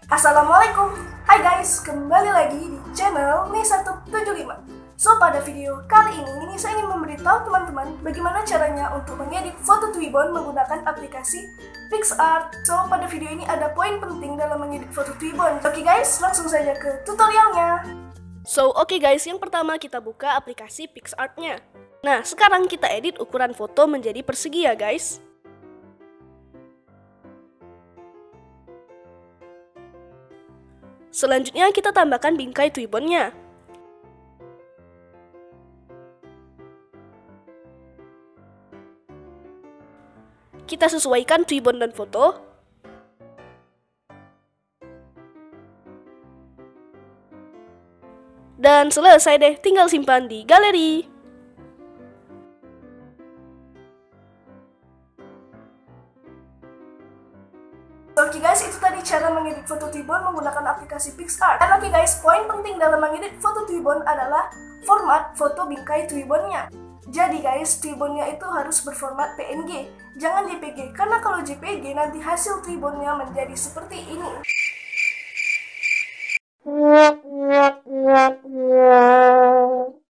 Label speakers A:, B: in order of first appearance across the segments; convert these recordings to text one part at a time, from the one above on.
A: Assalamualaikum, hai guys, kembali lagi di channel Nisa175. So, pada video kali ini Nisa ingin memberitahu teman-teman bagaimana caranya untuk mengedit foto Twibbon menggunakan aplikasi PicsArt. So, pada video ini ada poin penting dalam mengedit foto Twibbon. Oke guys, langsung saja ke tutorialnya.
B: Oke guys, yang pertama kita buka aplikasi PicsArt-nya. Nah, sekarang kita edit ukuran foto menjadi persegi ya guys. Selanjutnya kita tambahkan bingkai Twibbon-nya. Kita sesuaikan Twibbon dan foto. Dan selesai deh, tinggal simpan di galeri.
A: Oke guys, itu tadi cara mengedit foto Twibbon menggunakan aplikasi PicsArt. Dan oke guys, poin penting dalam mengedit foto Twibbon adalah format foto bingkai Twibbon-nya. Jadi guys, Twibbon-nya itu harus berformat PNG, jangan JPG, karena kalau JPG nanti hasil Twibbon-nya menjadi seperti ini.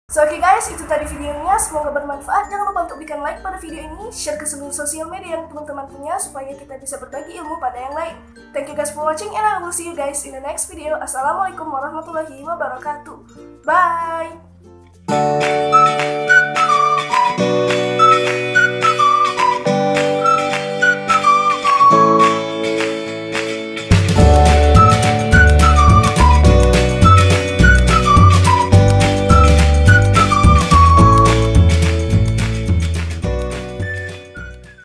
A: Oke guys, itu tadi videonya, semoga bermanfaat. Jangan lupa untuk berikan like pada video ini, share ke seluruh sosial media yang teman-teman punya, supaya kita bisa berbagi ilmu pada yang lain. Thank you guys for watching, and I will see you guys in the next video. Assalamualaikum warahmatullahi wabarakatuh. Bye!